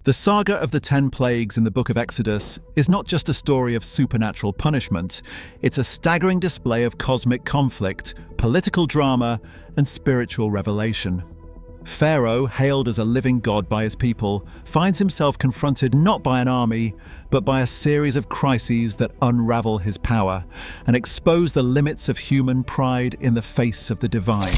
The saga of the 10 plagues in the book of Exodus is not just a story of supernatural punishment, it's a staggering display of cosmic conflict, political drama, and spiritual revelation. Pharaoh, hailed as a living god by his people, finds himself confronted not by an army, but by a series of crises that unravel his power and expose the limits of human pride in the face of the divine.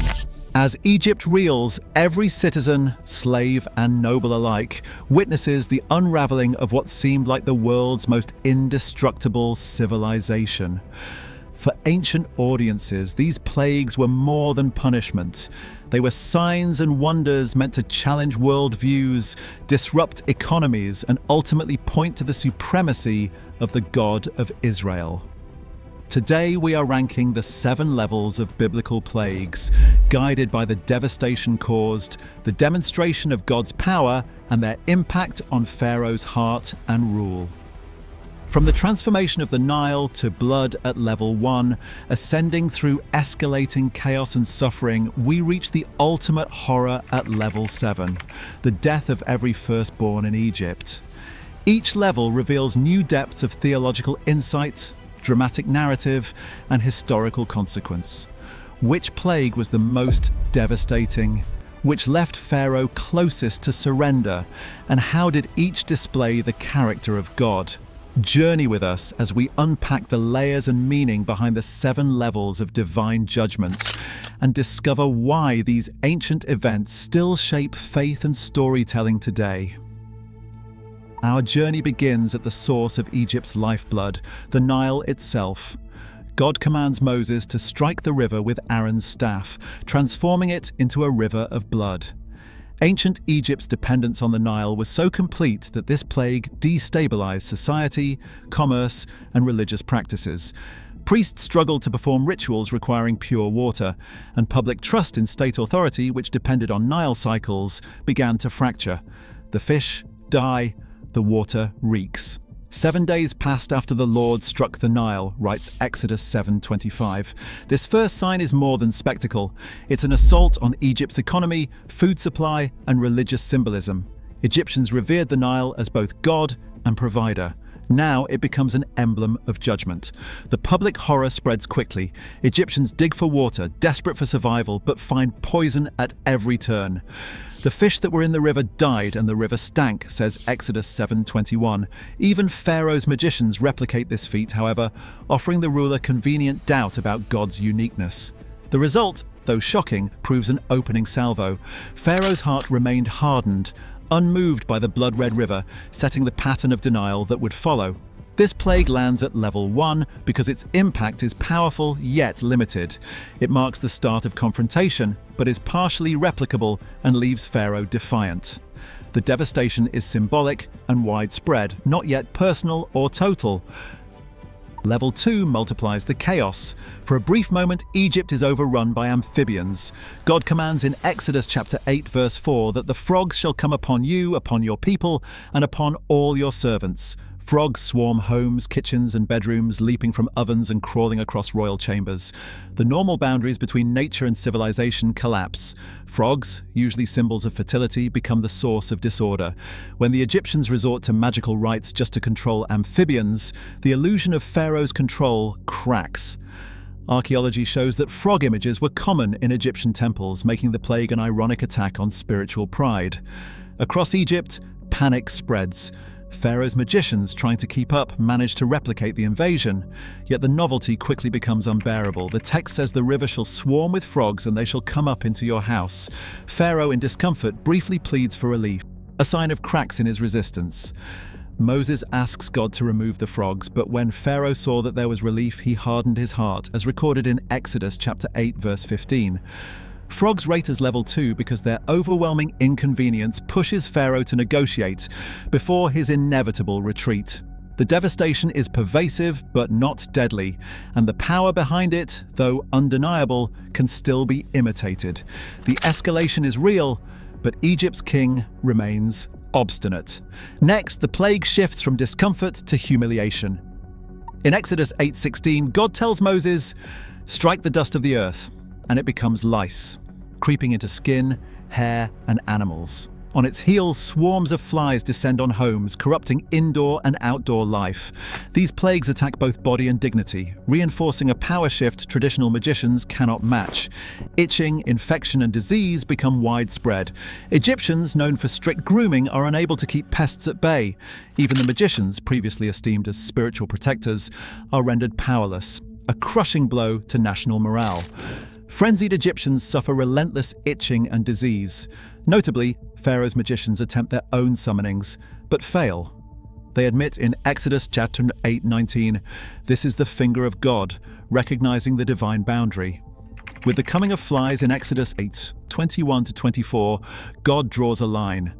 As Egypt reels, every citizen, slave, and noble alike witnesses the unraveling of what seemed like the world's most indestructible civilization. For ancient audiences, these plagues were more than punishment. They were signs and wonders meant to challenge worldviews, disrupt economies, and ultimately point to the supremacy of the God of Israel. Today we are ranking the 7 levels of biblical plagues, guided by the devastation caused, the demonstration of God's power, and their impact on Pharaoh's heart and rule. From the transformation of the Nile to blood at level 1, ascending through escalating chaos and suffering, we reach the ultimate horror at level 7, the death of every firstborn in Egypt. Each level reveals new depths of theological insight, dramatic narrative, and historical consequence. Which plague was the most devastating? Which left Pharaoh closest to surrender? And how did each display the character of God? Journey with us as we unpack the layers and meaning behind the 7 levels of divine judgment and discover why these ancient events still shape faith and storytelling today. Our journey begins at the source of Egypt's lifeblood, the Nile itself. God commands Moses to strike the river with Aaron's staff, transforming it into a river of blood. Ancient Egypt's dependence on the Nile was so complete that this plague destabilized society, commerce, and religious practices. Priests struggled to perform rituals requiring pure water, and public trust in state authority, which depended on Nile cycles, began to fracture. The fish die, the water reeks. 7 days passed after the Lord struck the Nile, writes Exodus 7:25. This first sign is more than spectacle. It's an assault on Egypt's economy, food supply, and religious symbolism. Egyptians revered the Nile as both god and provider. Now it becomes an emblem of judgment. The public horror spreads quickly. Egyptians dig for water, desperate for survival, but find poison at every turn. The fish that were in the river died and the river stank, says Exodus 7:21. Even Pharaoh's magicians replicate this feat, however, offering the ruler convenient doubt about God's uniqueness. The result, though shocking, proves an opening salvo. Pharaoh's heart remained hardened, unmoved by the blood-red river, setting the pattern of denial that would follow. This plague lands at level 1 because its impact is powerful yet limited. It marks the start of confrontation, but is partially replicable and leaves Pharaoh defiant. The devastation is symbolic and widespread, not yet personal or total. Level 2 multiplies the chaos. For a brief moment, Egypt is overrun by amphibians. God commands in Exodus chapter 8 verse 4 that the frogs shall come upon you, upon your people, and upon all your servants. Frogs swarm homes, kitchens, and bedrooms, leaping from ovens and crawling across royal chambers. The normal boundaries between nature and civilization collapse. Frogs, usually symbols of fertility, become the source of disorder. When the Egyptians resort to magical rites just to control amphibians, the illusion of Pharaoh's control cracks. Archaeology shows that frog images were common in Egyptian temples, making the plague an ironic attack on spiritual pride. Across Egypt, panic spreads. Pharaoh's magicians, trying to keep up, manage to replicate the invasion. Yet the novelty quickly becomes unbearable. The text says the river shall swarm with frogs and they shall come up into your house. Pharaoh, in discomfort, briefly pleads for relief, a sign of cracks in his resistance. Moses asks God to remove the frogs, but when Pharaoh saw that there was relief, he hardened his heart, as recorded in Exodus chapter 8 verse 15. Frogs rate as level 2 because their overwhelming inconvenience pushes Pharaoh to negotiate before his inevitable retreat. The devastation is pervasive but not deadly, and the power behind it, though undeniable, can still be imitated. The escalation is real, but Egypt's king remains obstinate. Next, the plague shifts from discomfort to humiliation. In Exodus 8:16, God tells Moses, "Strike the dust of the earth," and it becomes lice, creeping into skin, hair, and animals. On its heels, swarms of flies descend on homes, corrupting indoor and outdoor life. These plagues attack both body and dignity, reinforcing a power shift traditional magicians cannot match. Itching, infection, and disease become widespread. Egyptians, known for strict grooming, are unable to keep pests at bay. Even the magicians, previously esteemed as spiritual protectors, are rendered powerless, a crushing blow to national morale. Frenzied Egyptians suffer relentless itching and disease. Notably, Pharaoh's magicians attempt their own summonings, but fail. They admit in Exodus chapter 8:19, "This is the finger of God, recognizing the divine boundary." With the coming of flies in Exodus 8:21-24, God draws a line.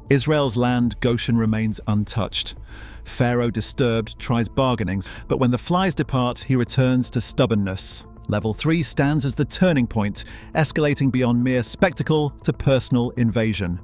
Israel's land, Goshen, remains untouched. Pharaoh, disturbed, tries bargaining, but when the flies depart, he returns to stubbornness. Level 3 stands as the turning point, escalating beyond mere spectacle to personal invasion.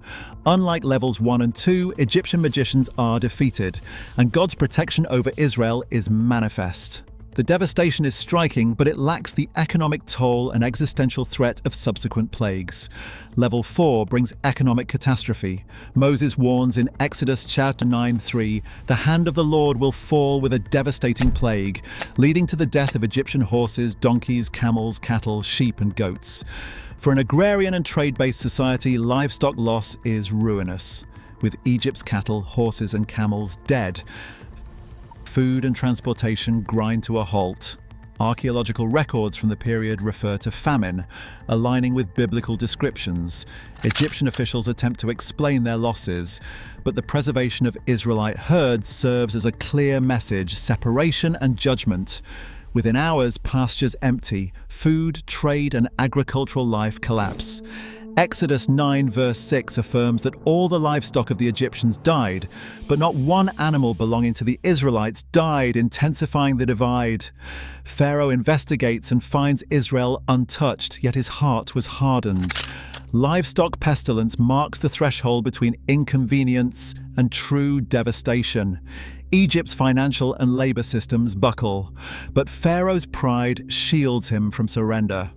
Unlike levels 1 and 2, Egyptian magicians are defeated, and God's protection over Israel is manifest. The devastation is striking, but it lacks the economic toll and existential threat of subsequent plagues. Level 4 brings economic catastrophe. Moses warns in Exodus chapter 9:3, "The hand of the Lord will fall with a devastating plague, leading to the death of Egyptian horses, donkeys, camels, cattle, sheep, and goats." For an agrarian and trade-based society, livestock loss is ruinous. With Egypt's cattle, horses, and camels dead, food and transportation grind to a halt. Archaeological records from the period refer to famine, aligning with biblical descriptions. Egyptian officials attempt to explain their losses, but the preservation of Israelite herds serves as a clear message: separation and judgment. Within hours, pastures empty, food, trade, and agricultural life collapse. Exodus 9 verse 6 affirms that all the livestock of the Egyptians died, but not one animal belonging to the Israelites died, intensifying the divide. Pharaoh investigates and finds Israel untouched, yet his heart was hardened. Livestock pestilence marks the threshold between inconvenience and true devastation. Egypt's financial and labor systems buckle, but Pharaoh's pride shields him from surrender.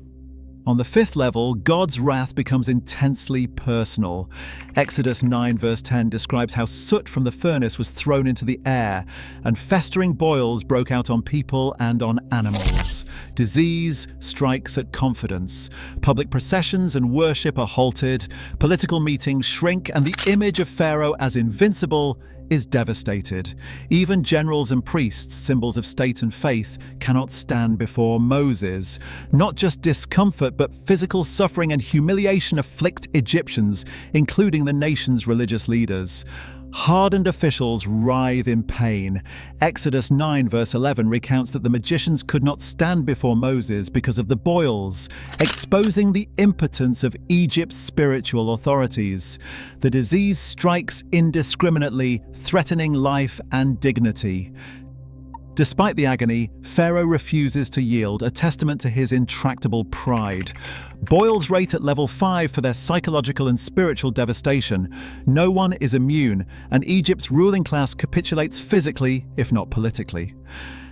On the 5th level, God's wrath becomes intensely personal. Exodus 9 verse 10 describes how soot from the furnace was thrown into the air, and festering boils broke out on people and on animals. Disease strikes at confidence. Public processions and worship are halted, political meetings shrink, and the image of Pharaoh as invincible is devastated. Even generals and priests, symbols of state and faith, cannot stand before Moses. Not just discomfort, but physical suffering and humiliation afflict Egyptians, including the nation's religious leaders. Hardened officials writhe in pain. Exodus 9 verse 11 recounts that the magicians could not stand before Moses because of the boils, exposing the impotence of Egypt's spiritual authorities. The disease strikes indiscriminately, threatening life and dignity. Despite the agony, Pharaoh refuses to yield, a testament to his intractable pride. Boils rate at level 5 for their psychological and spiritual devastation. No one is immune, and Egypt's ruling class capitulates physically, if not politically.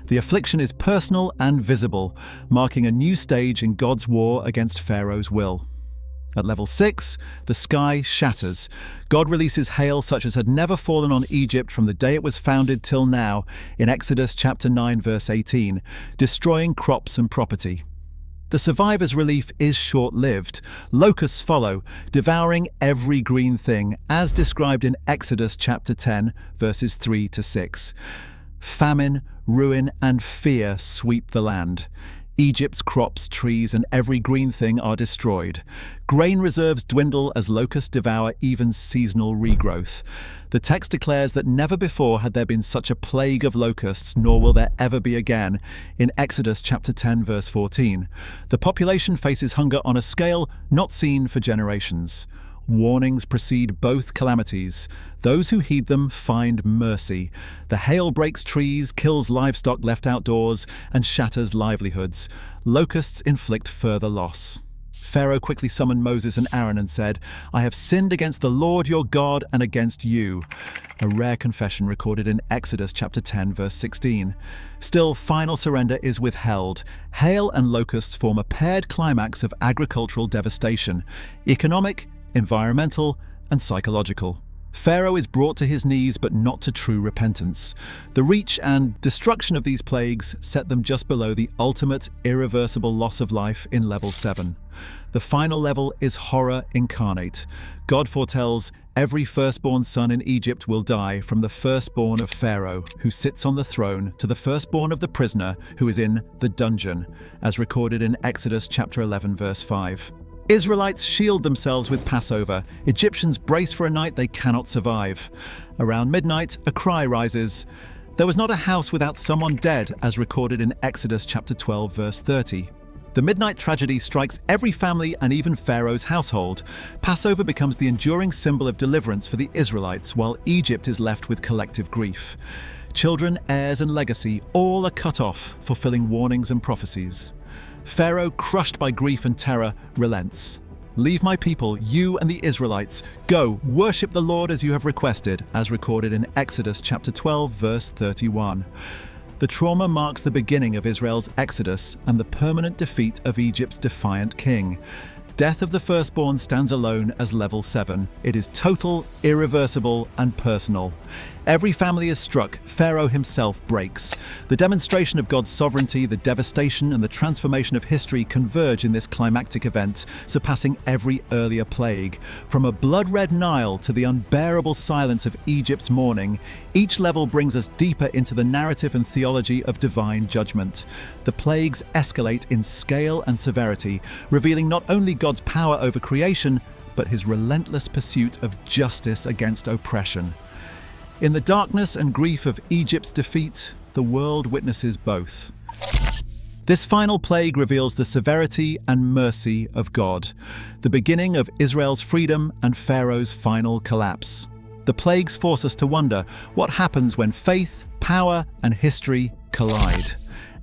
The affliction is personal and visible, marking a new stage in God's war against Pharaoh's will. At level 6, the sky shatters. God releases hail such as had never fallen on Egypt from the day it was founded till now, in Exodus chapter 9 verse 18, destroying crops and property. The survivors' relief is short-lived. Locusts follow, devouring every green thing, as described in Exodus chapter 10 verses 3 to 6. Famine, ruin, and fear sweep the land. Egypt's crops, trees, and every green thing are destroyed. Grain reserves dwindle as locusts devour even seasonal regrowth. The text declares that never before had there been such a plague of locusts, nor will there ever be again, in Exodus chapter 10 verse 14. The population faces hunger on a scale not seen for generations. Warnings precede both calamities. Those who heed them find mercy. The hail breaks trees, kills livestock left outdoors, and shatters livelihoods. Locusts inflict further loss. Pharaoh quickly summoned Moses and Aaron and said, "I have sinned against the Lord your God and against you." A rare confession recorded in Exodus chapter 10 verse 16. Still, final surrender is withheld. Hail and locusts form a paired climax of agricultural devastation. Economic, environmental, and psychological. Pharaoh is brought to his knees, but not to true repentance. The reach and destruction of these plagues set them just below the ultimate, irreversible loss of life in level 7. The final level is horror incarnate. God foretells every firstborn son in Egypt will die, from the firstborn of Pharaoh, who sits on the throne, to the firstborn of the prisoner who is in the dungeon, as recorded in Exodus chapter 11, verse 5. Israelites shield themselves with Passover. Egyptians brace for a night they cannot survive. Around midnight, a cry rises. There was not a house without someone dead, as recorded in Exodus chapter 12, verse 30. The midnight tragedy strikes every family and even Pharaoh's household. Passover becomes the enduring symbol of deliverance for the Israelites, while Egypt is left with collective grief. Children, heirs, and legacy all are cut off, fulfilling warnings and prophecies. Pharaoh, crushed by grief and terror, relents. "Leave my people, you and the Israelites. Go, worship the Lord as you have requested," as recorded in Exodus chapter 12, verse 31. The trauma marks the beginning of Israel's exodus and the permanent defeat of Egypt's defiant king. Death of the firstborn stands alone as level 7. It is total, irreversible, and personal. Every family is struck, Pharaoh himself breaks. The demonstration of God's sovereignty, the devastation, and the transformation of history converge in this climactic event, surpassing every earlier plague. From a blood-red Nile to the unbearable silence of Egypt's mourning, each level brings us deeper into the narrative and theology of divine judgment. The plagues escalate in scale and severity, revealing not only God's power over creation, but his relentless pursuit of justice against oppression. In the darkness and grief of Egypt's defeat, the world witnesses both. This final plague reveals the severity and mercy of God, the beginning of Israel's freedom and Pharaoh's final collapse. The plagues force us to wonder what happens when faith, power, and history collide.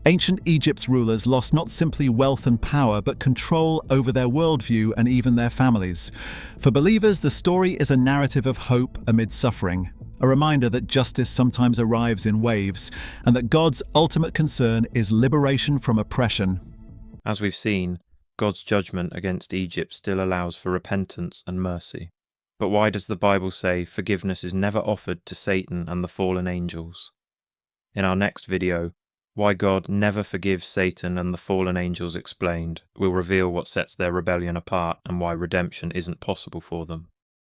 Ancient Egypt's rulers lost not simply wealth and power, but control over their worldview and even their families. For believers, the story is a narrative of hope amid suffering, a reminder that justice sometimes arrives in waves, and that God's ultimate concern is liberation from oppression. As we've seen, God's judgment against Egypt still allows for repentance and mercy. But why does the Bible say forgiveness is never offered to Satan and the fallen angels? In our next video, Why God Never Forgives Satan and the Fallen Angels Explained, will reveal what sets their rebellion apart and why redemption isn't possible for them.